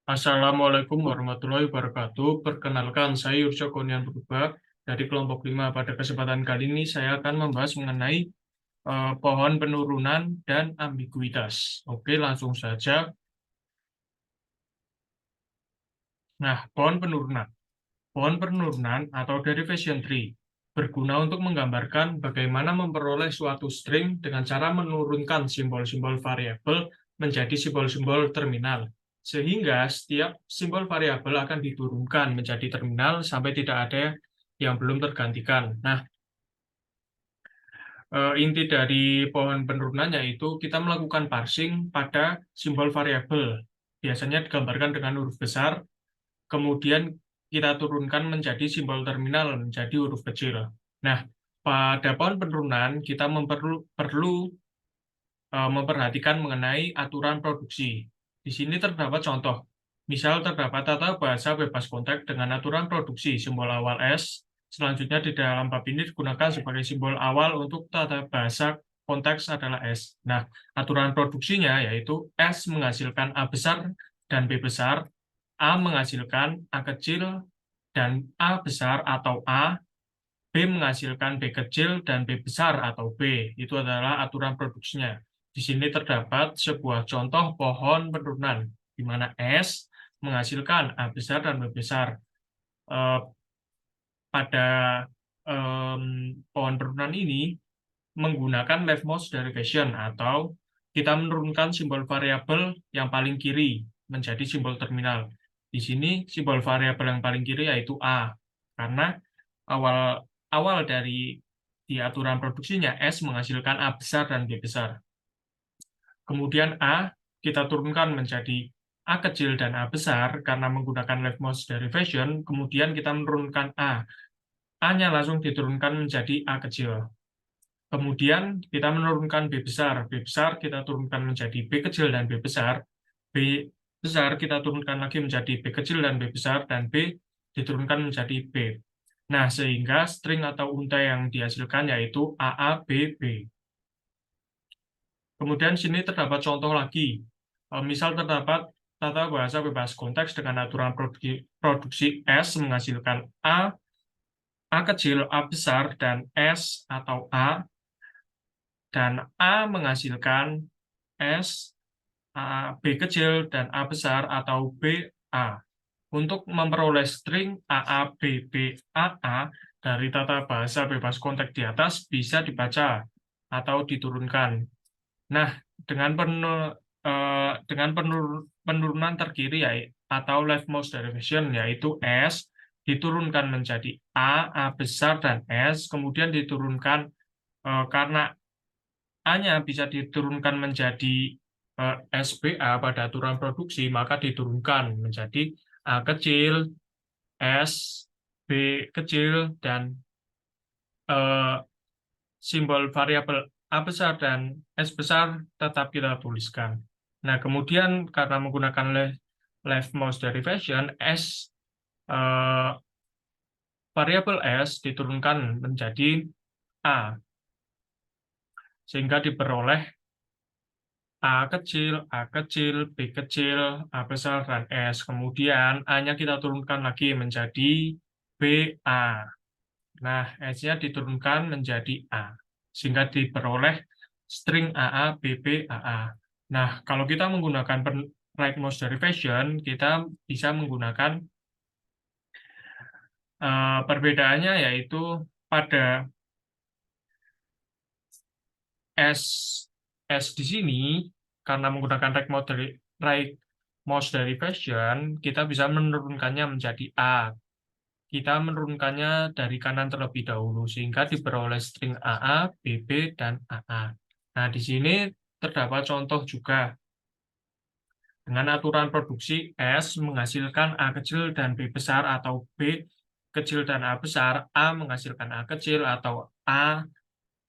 Assalamualaikum warahmatullahi wabarakatuh. Perkenalkan, saya Yurco Kurnian Purba dari kelompok 5. Pada kesempatan kali ini saya akan membahas mengenai pohon penurunan dan ambiguitas. Oke, langsung saja. Nah, pohon penurunan. Pohon penurunan atau derivation tree berguna untuk menggambarkan bagaimana memperoleh suatu string dengan cara menurunkan simbol-simbol variabel menjadi simbol-simbol terminal. Sehingga setiap simbol variabel akan diturunkan menjadi terminal sampai tidak ada yang belum tergantikan. Nah, inti dari pohon penurunan yaitu kita melakukan parsing pada simbol variabel. Biasanya digambarkan dengan huruf besar, kemudian kita turunkan menjadi simbol terminal menjadi huruf kecil. Nah, pada pohon penurunan kita perlu memperhatikan mengenai aturan produksi. Di sini terdapat contoh. Misal terdapat tata bahasa bebas konteks dengan aturan produksi simbol awal S. Selanjutnya di dalam bab ini digunakan sebagai simbol awal untuk tata bahasa konteks adalah S. Nah, aturan produksinya yaitu S menghasilkan A besar dan B besar, A menghasilkan A kecil dan A besar atau A, B menghasilkan B kecil dan B besar atau B. Itu adalah aturan produksinya. Di sini terdapat sebuah contoh pohon penurunan, di mana S menghasilkan A besar dan B besar. Eh, pada pohon penurunan ini menggunakan leftmost derivation atau kita menurunkan simbol variabel yang paling kiri menjadi simbol terminal. Di sini simbol variabel yang paling kiri yaitu A, karena awal awal dari di aturan produksinya S menghasilkan A besar dan B besar. Kemudian A kita turunkan menjadi A kecil dan A besar karena menggunakan leftmost derivation, kemudian kita menurunkan A. A-nya langsung diturunkan menjadi A kecil. Kemudian kita menurunkan B besar. B besar kita turunkan menjadi B kecil dan B besar. B besar kita turunkan lagi menjadi B kecil dan B besar. Dan B diturunkan menjadi B. Nah, sehingga string atau untai yang dihasilkan yaitu AABB. Kemudian sini terdapat contoh lagi. Misal terdapat tata bahasa bebas konteks dengan aturan produksi S menghasilkan A kecil, A besar, dan S atau A, dan A menghasilkan S, B kecil, dan A besar atau BA. Untuk memperoleh string AABBAA dari tata bahasa bebas konteks di atas bisa dibaca atau diturunkan. Nah, dengan penurunan terkiri ya, atau leftmost derivation yaitu S diturunkan menjadi A besar dan S, kemudian diturunkan karena A-nya bisa diturunkan menjadi SBA pada aturan produksi, maka diturunkan menjadi A kecil, S, B kecil, dan eh, simbol variabel A besar dan S besar tetap kita tuliskan. Nah, kemudian karena menggunakan leftmost derivation, eh, variabel S diturunkan menjadi A, sehingga diperoleh A kecil, B kecil, A besar, dan S. Kemudian A-nya kita turunkan lagi menjadi BA. Nah, S-nya diturunkan menjadi A. Sehingga diperoleh string AA, BB, AA. Nah, kalau kita menggunakan rightmost derivation, kita bisa menggunakan perbedaannya yaitu pada S S di sini, karena menggunakan rightmost derivation, kita bisa menurunkannya menjadi A. Kita menurunkannya dari kanan terlebih dahulu, sehingga diperoleh string AA, BB, dan AA. Nah, di sini terdapat contoh juga. Dengan aturan produksi, S menghasilkan A kecil dan B besar atau B kecil dan A besar, A menghasilkan A kecil atau A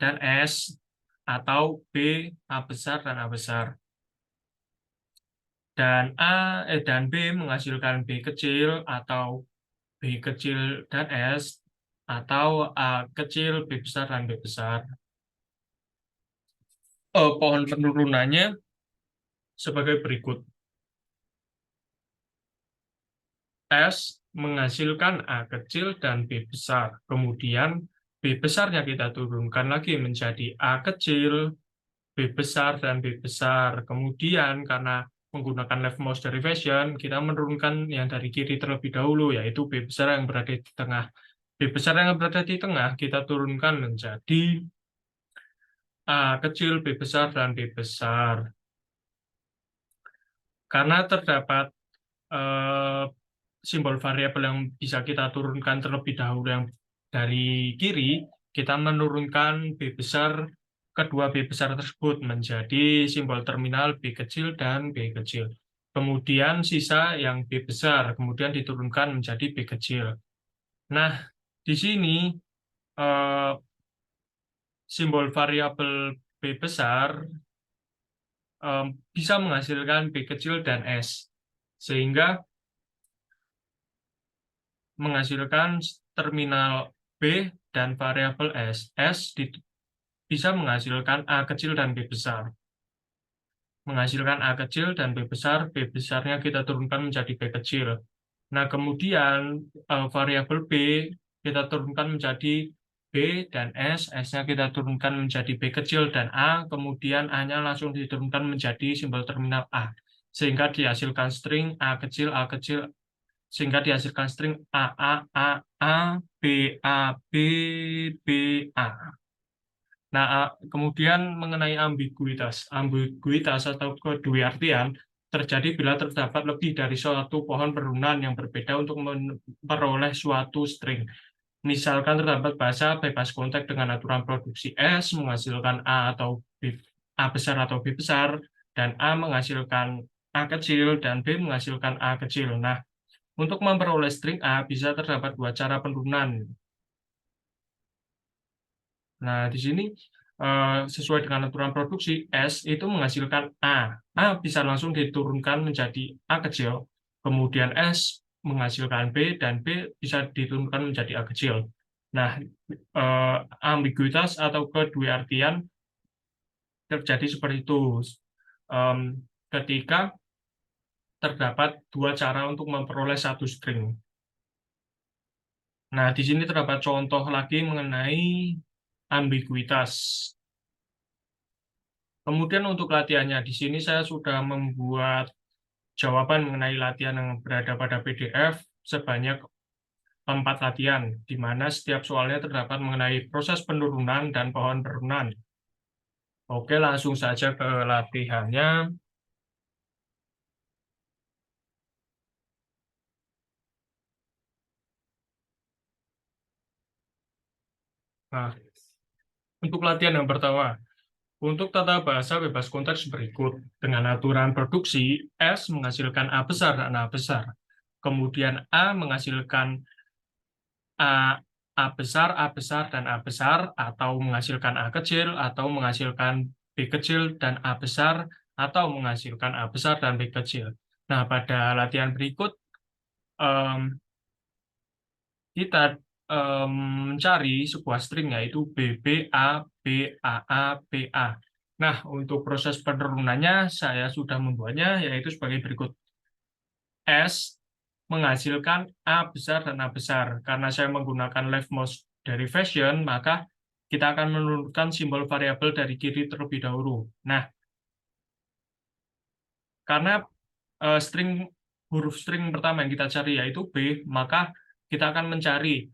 dan S, atau B, A besar, dan A besar. Dan B menghasilkan B kecil atau B kecil dan S, atau A kecil, B besar, dan B besar. Pohon penurunannya sebagai berikut. S menghasilkan A kecil dan B besar. Kemudian B besarnya kita turunkan lagi menjadi A kecil, B besar, dan B besar. Kemudian karena menggunakan leftmost derivation, kita menurunkan yang dari kiri terlebih dahulu, yaitu B besar yang berada di tengah. B besar yang berada di tengah kita turunkan menjadi A kecil, B besar, dan B besar. Karena terdapat eh, simbol variabel yang bisa kita turunkan terlebih dahulu yang dari kiri, kita menurunkan B besar, kedua B besar tersebut menjadi simbol terminal B kecil dan B kecil. Kemudian sisa yang B besar, kemudian diturunkan menjadi B kecil. Nah, di sini eh, simbol variabel B besar bisa menghasilkan B kecil dan S, sehingga menghasilkan terminal B dan variabel S. Bisa menghasilkan A kecil dan B besar. Menghasilkan A kecil dan B besar, B besarnya kita turunkan menjadi B kecil. Nah, kemudian variabel B kita turunkan menjadi B dan S, S-nya kita turunkan menjadi B kecil dan A, kemudian A-nya langsung diturunkan menjadi simbol terminal A. Sehingga dihasilkan string A kecil, sehingga dihasilkan string A, B, A, B, B, A. Nah, kemudian mengenai ambiguitas. Ambiguitas atau kedua-artian terjadi bila terdapat lebih dari suatu pohon penurunan yang berbeda untuk memperoleh suatu string. Misalkan terdapat bahasa bebas konteks dengan aturan produksi S menghasilkan A atau B, A besar atau B besar, dan A menghasilkan A kecil dan B menghasilkan A kecil. Nah, untuk memperoleh string A bisa terdapat dua cara penurunan. Nah, di sini sesuai dengan aturan produksi, S itu menghasilkan A. A bisa langsung diturunkan menjadi A kecil, kemudian S menghasilkan B, dan B bisa diturunkan menjadi A kecil. Nah, ambiguitas atau kedua-artian terjadi seperti itu. Ketika terdapat dua cara untuk memperoleh satu string. Nah, di sini terdapat contoh lagi mengenai ambiguitas. Kemudian untuk latihannya, di sini saya sudah membuat jawaban mengenai latihan yang berada pada PDF sebanyak 4 latihan, di mana setiap soalnya terdapat mengenai proses penurunan dan pohon penurunan. Oke, langsung saja ke latihannya. Nah, untuk latihan yang pertama, untuk tata bahasa bebas konteks berikut. Dengan aturan produksi, S menghasilkan A besar dan A besar. Kemudian A menghasilkan A, A besar, dan A besar, atau menghasilkan A kecil, atau menghasilkan B kecil dan A besar, atau menghasilkan A besar dan B kecil. Nah, pada latihan berikut, em, kita mencari sebuah string, yaitu BBA, A. Nah, untuk proses penurunannya, saya sudah membuatnya, yaitu sebagai berikut. S menghasilkan A besar dan A besar. Karena saya menggunakan leftmost derivation, maka kita akan menurunkan simbol variabel dari kiri terlebih dahulu. Nah, karena huruf string pertama yang kita cari yaitu B, maka kita akan mencari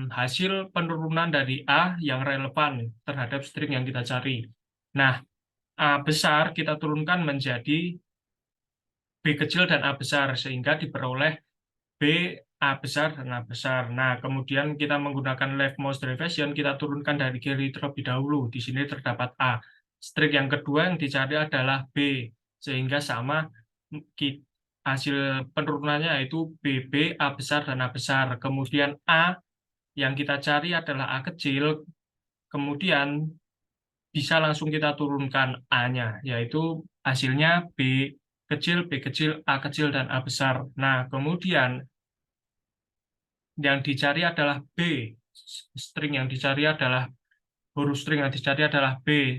hasil penurunan dari A yang relevan terhadap string yang kita cari. Nah, A besar kita turunkan menjadi B kecil dan A besar, sehingga diperoleh B, A besar, dan A besar. Nah, kemudian kita menggunakan leftmost derivation, kita turunkan dari kiri terlebih dahulu. Di sini terdapat A. String yang kedua yang dicari adalah B, sehingga sama hasil penurunannya yaitu BB, A besar, dan A besar. Kemudian A yang kita cari adalah A kecil, kemudian bisa langsung kita turunkan A-nya, yaitu hasilnya B kecil, A kecil, dan A besar. Nah, kemudian yang dicari adalah B. String yang dicari adalah huruf string yang dicari adalah B.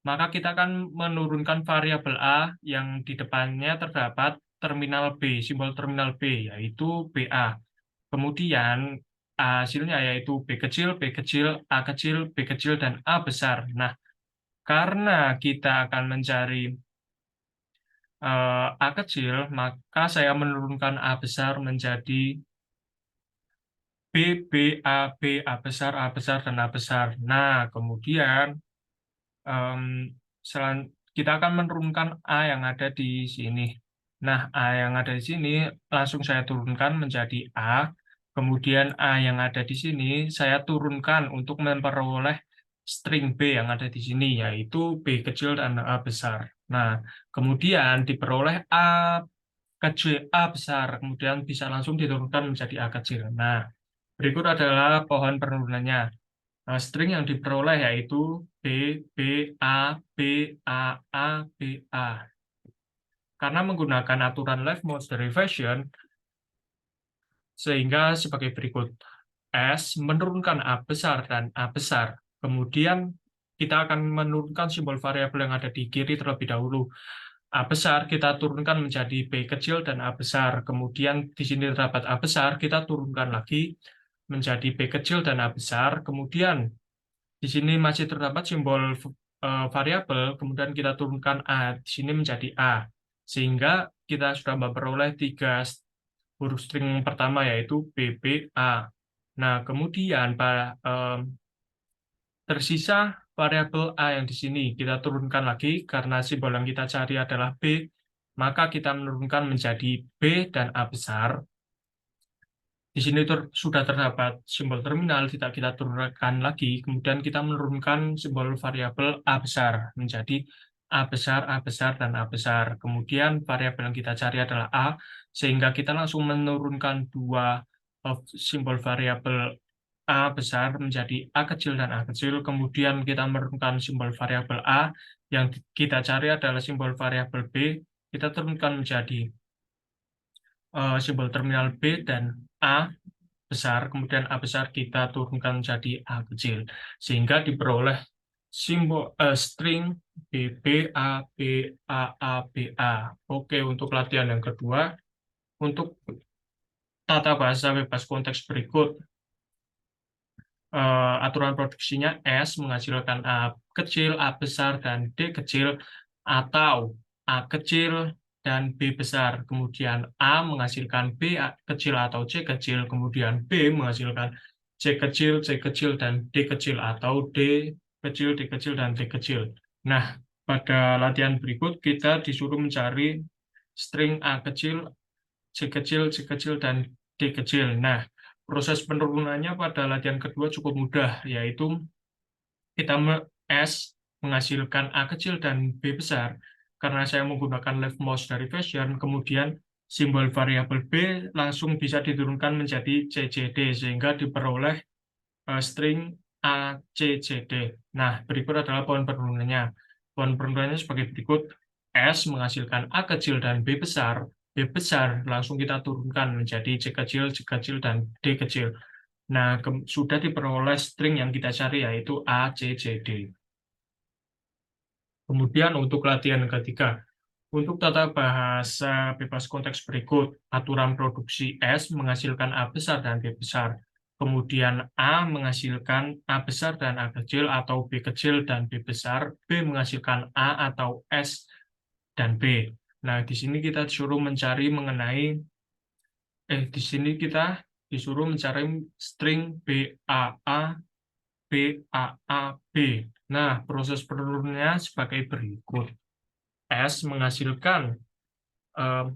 Maka kita akan menurunkan variabel A yang di depannya terdapat terminal B, simbol terminal B, yaitu BA. Kemudian hasilnya yaitu B kecil, B kecil, A kecil, B kecil, dan A besar. Nah, karena kita akan mencari A kecil, maka saya menurunkan A besar menjadi B, B, A besar, dan A besar. Nah, kemudian em, kita akan menurunkan A yang ada di sini. Nah, A yang ada di sini langsung saya turunkan menjadi A. Kemudian A yang ada di sini saya turunkan untuk memperoleh string B yang ada di sini, yaitu B kecil dan A besar. Nah, kemudian diperoleh A kecil, A besar, kemudian bisa langsung diturunkan menjadi A kecil. Nah, berikut adalah pohon penurunannya. String yang diperoleh yaitu B, B, A, B, A, A, B, A. Karena menggunakan aturan leftmost derivation, sehingga sebagai berikut. S menurunkan A besar dan A besar. Kemudian kita akan menurunkan simbol variabel yang ada di kiri terlebih dahulu. A besar kita turunkan menjadi B kecil dan A besar. Kemudian di sini terdapat A besar, kita turunkan lagi menjadi B kecil dan A besar. Kemudian di sini masih terdapat simbol variabel, kemudian kita turunkan A, di sini menjadi A. Sehingga kita sudah memperoleh tiga huruf string pertama, yaitu BBA. Nah, kemudian tersisa variabel A yang di sini. Kita turunkan lagi, karena simbol yang kita cari adalah B, maka kita menurunkan menjadi B dan A besar. Di sini sudah terdapat simbol terminal, tidak kita turunkan lagi. Kemudian kita menurunkan simbol variabel A besar menjadi A besar, dan A besar. Kemudian variabel yang kita cari adalah A, sehingga kita langsung menurunkan dua simbol variabel A besar menjadi A kecil dan A kecil. Kemudian kita menurunkan simbol variabel A, yang kita cari adalah simbol variabel B. Kita turunkan menjadi simbol terminal B dan A besar, kemudian A besar kita turunkan menjadi A kecil, sehingga diperoleh simbol string B A B A B A. Oke, untuk latihan yang kedua, untuk tata bahasa bebas konteks berikut, aturan produksinya S menghasilkan A kecil, A besar, dan D kecil, atau A kecil dan B besar. Kemudian A menghasilkan B kecil atau C kecil, kemudian B menghasilkan C kecil, C kecil, dan D kecil, atau D kecil, D kecil, dan D kecil. Nah, pada latihan berikut kita disuruh mencari string A kecil, C kecil, C kecil, dan D kecil. Nah, proses penurunannya pada latihan kedua cukup mudah, yaitu kita S menghasilkan A kecil dan B besar. Karena saya menggunakan leftmost derivation, kemudian simbol variabel B langsung bisa diturunkan menjadi CCD, sehingga diperoleh string ACCD. Nah, berikut adalah pohon penurunannya. Pohon penurunannya sebagai berikut. S menghasilkan A kecil dan B besar. B besar langsung kita turunkan menjadi C kecil, C kecil, dan D kecil. Nah, sudah diperoleh string yang kita cari, yaitu A, C, C, D. Kemudian untuk latihan ketiga, untuk tata bahasa bebas konteks berikut, aturan produksi S menghasilkan A besar dan B besar. Kemudian A menghasilkan A besar dan A kecil, atau B kecil dan B besar. B menghasilkan A atau S dan B. Nah, di sini kita disuruh mencari di sini kita disuruh mencari string BAA, BAA, B. Nah, proses penurunannya sebagai berikut. S menghasilkan eh,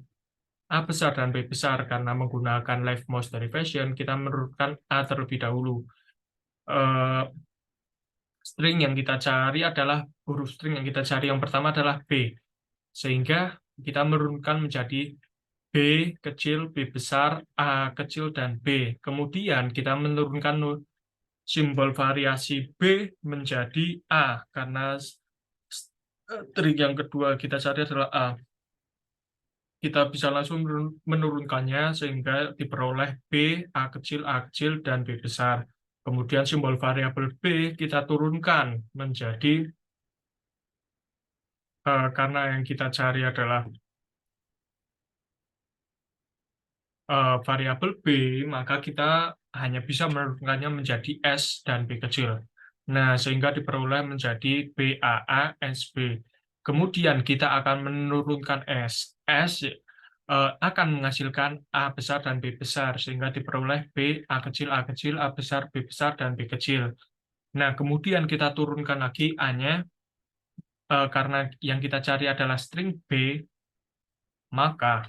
A besar dan B besar. Karena menggunakan leftmost derivation, kita menurunkan A terlebih dahulu. Eh, String yang kita cari adalah, huruf string yang kita cari yang pertama adalah B. Sehingga kita menurunkan menjadi B kecil, B besar, A kecil, dan B. Kemudian kita menurunkan simbol variasi B menjadi A, karena string yang kedua kita cari adalah A. Kita bisa langsung menurunkannya sehingga diperoleh B, A kecil, dan B besar. Kemudian simbol variabel B kita turunkan menjadi, karena yang kita cari adalah variabel B, maka kita hanya bisa menurunkannya menjadi S dan B kecil. Nah, sehingga diperoleh menjadi BAA SB. Kemudian kita akan menurunkan S. S akan menghasilkan A besar dan B besar, sehingga diperoleh B, A kecil, A kecil, A besar, B besar, dan B kecil. Nah, kemudian kita turunkan lagi A-nya, karena yang kita cari adalah string B, maka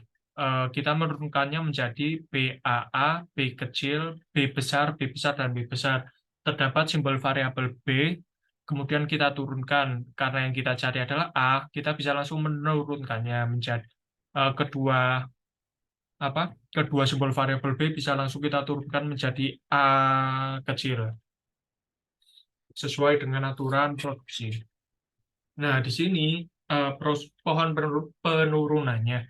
kita menurunkannya menjadi BAA, B kecil, B besar, B besar, dan B besar. Terdapat simbol variabel B, kemudian kita turunkan. Karena yang kita cari adalah A, kita bisa langsung menurunkannya menjadi kedua kedua simbol variabel B bisa langsung kita turunkan menjadi A kecil, sesuai dengan aturan produksi. Nah, di sini pohon penurunannya,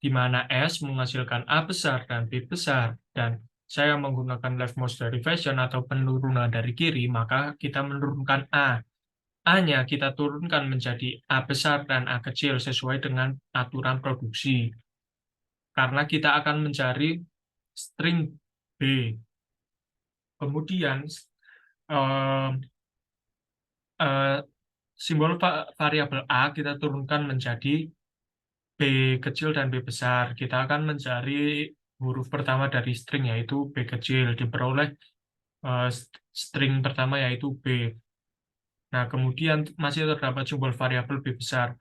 di mana S menghasilkan A besar dan B besar, dan saya menggunakan leftmost derivation atau penurunan dari kiri, maka kita menurunkan A. A-nya kita turunkan menjadi A besar dan A kecil sesuai dengan aturan produksi. Karena kita akan mencari string B. Kemudian eh, eh, simbol variabel A kita turunkan menjadi B kecil dan B besar. Kita akan mencari huruf pertama dari string, yaitu B kecil. Diperoleh eh, string pertama, yaitu B. Nah, kemudian masih terdapat simbol variabel B besar.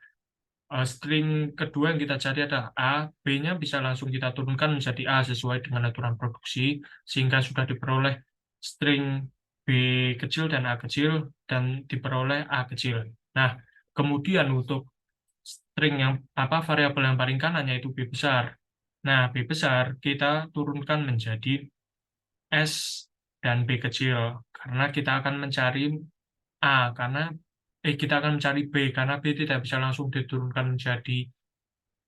String kedua yang kita cari adalah A. B-nya bisa langsung kita turunkan menjadi A sesuai dengan aturan produksi, sehingga sudah diperoleh string B kecil dan A kecil, dan diperoleh A kecil. Nah, kemudian untuk string yang variabel yang paling kanan yaitu B besar. Nah, B besar kita turunkan menjadi S dan B kecil karena kita akan mencari karena kita akan mencari B karena B tidak bisa langsung diturunkan menjadi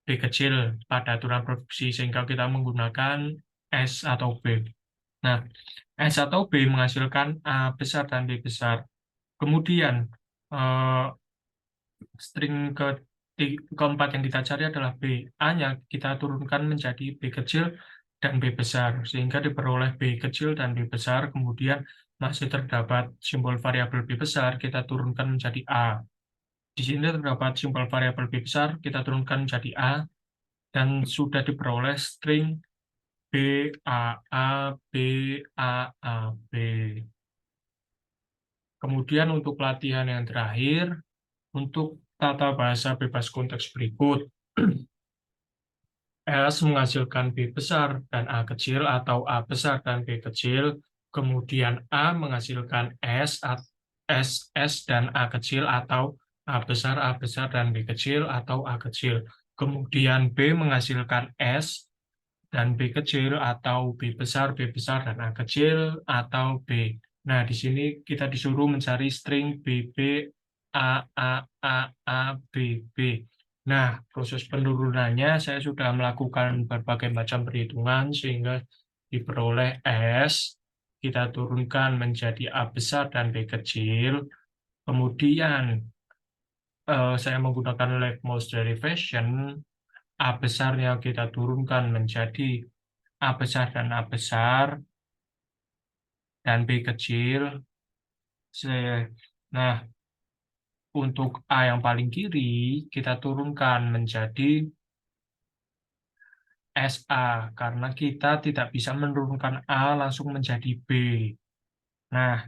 B kecil pada aturan produksi, sehingga kita menggunakan S atau B. Nah, S atau B menghasilkan A besar dan B besar. Kemudian eh, string keempat yang kita cari adalah B. A-nya kita turunkan menjadi B kecil dan B besar, sehingga diperoleh B kecil dan B besar. Kemudian masih terdapat simbol variabel B besar, kita turunkan menjadi A. Di sini terdapat simbol variabel B besar, kita turunkan menjadi A, dan sudah diperoleh string B, A, A, B, A, A, B. Kemudian untuk latihan yang terakhir, untuk tata bahasa bebas konteks berikut. S menghasilkan B besar dan A kecil atau A besar dan B kecil. Kemudian A menghasilkan S dan A kecil atau A besar dan B kecil atau A kecil. Kemudian B menghasilkan S dan B kecil atau B besar dan A kecil atau B. Nah, di sini kita disuruh mencari string BB A, B, B. Nah, proses penurunannya saya sudah melakukan berbagai macam perhitungan sehingga diperoleh S, kita turunkan menjadi A besar dan B kecil. Kemudian saya menggunakan leftmost derivation, A besarnya kita turunkan menjadi A besar dan A besar, dan B kecil. Nah, untuk A yang paling kiri, kita turunkan menjadi SA, karena kita tidak bisa menurunkan A langsung menjadi B. Nah,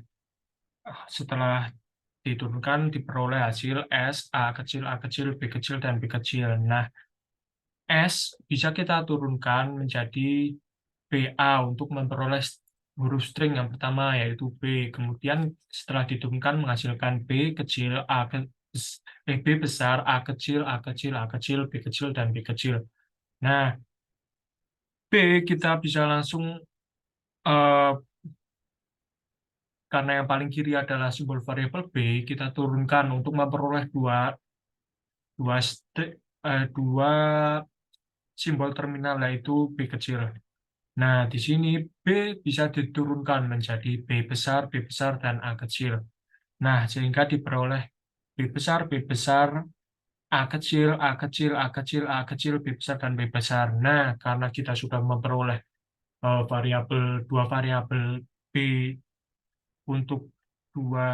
setelah diturunkan, diperoleh hasil S, A kecil, B kecil, dan B kecil. Nah, S bisa kita turunkan menjadi BA untuk memperoleh huruf string yang pertama, yaitu B. Kemudian setelah diturunkan menghasilkan B kecil, B besar, A kecil, A kecil, A kecil, B kecil, dan B kecil. Nah, B kita bisa langsung, eh, karena yang paling kiri adalah simbol variabel B, kita turunkan untuk memperoleh dua, dua simbol terminal, yaitu B kecil. Nah, di sini B bisa diturunkan menjadi B besar, dan A kecil. Nah, sehingga diperoleh B besar, A kecil, A kecil, A kecil, A kecil, B besar, dan B besar. Nah, karena kita sudah memperoleh dua variabel B untuk dua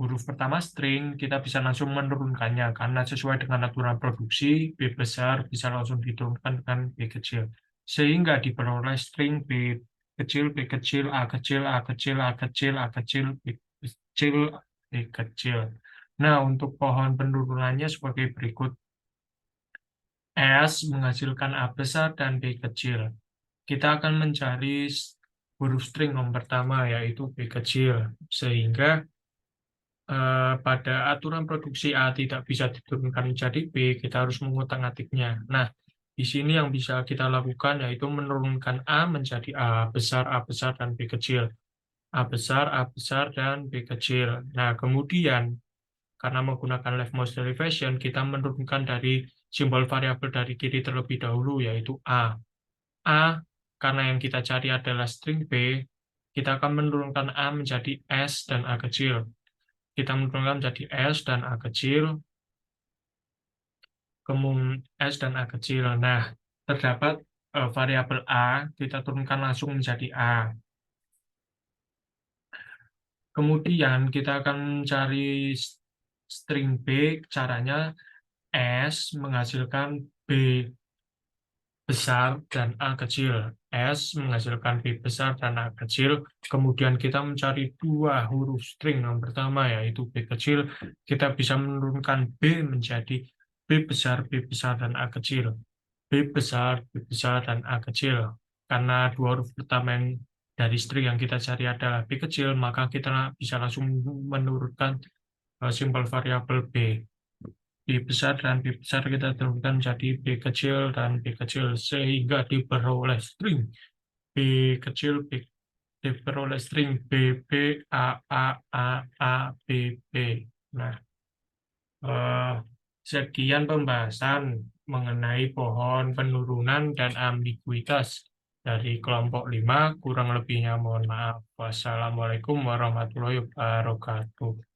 huruf pertama string, kita bisa langsung menurunkannya karena sesuai dengan aturan produksi, B besar bisa langsung diturunkan dengan B kecil. Sehingga diperoleh string B kecil, B kecil, A kecil, A kecil, A kecil, A kecil, B kecil, B kecil. Nah, untuk pohon penurunannya sebagai berikut. S menghasilkan A besar dan B kecil. Kita akan mencari huruf string yang pertama, yaitu B kecil. Sehingga pada aturan produksi A tidak bisa diturunkan menjadi B, kita harus mengutak-atiknya. Nah, di sini yang bisa kita lakukan yaitu menurunkan A menjadi A besar, dan B kecil. A besar, dan B kecil. Nah, kemudian karena menggunakan left mouse derivation, kita menurunkan dari simbol variabel dari kiri terlebih dahulu, yaitu A. A, karena yang kita cari adalah string B, kita akan menurunkan A menjadi S dan A kecil. Kita menurunkan menjadi S dan A kecil, kemudian S dan A kecil. Nah, terdapat variabel A, kita turunkan langsung menjadi A. Kemudian kita akan mencari string B, caranya S menghasilkan B besar dan A kecil. S menghasilkan B besar dan A kecil. Kemudian kita mencari dua huruf string. Yang pertama yaitu B kecil. Kita bisa menurunkan B menjadi B besar, dan A kecil. B besar, dan A kecil. Karena dua huruf pertama yang dari string yang kita cari adalah B kecil, maka kita bisa langsung menurunkan simbol variabel B. B besar dan B besar kita turunkan jadi B kecil dan B kecil sehingga diperoleh string B kecil diperoleh string B B A A A A B B. Nah, eh, sekian pembahasan mengenai pohon penurunan dan ambiguitas dari kelompok 5. Kurang lebihnya mohon maaf. Wassalamualaikum warahmatullahi wabarakatuh.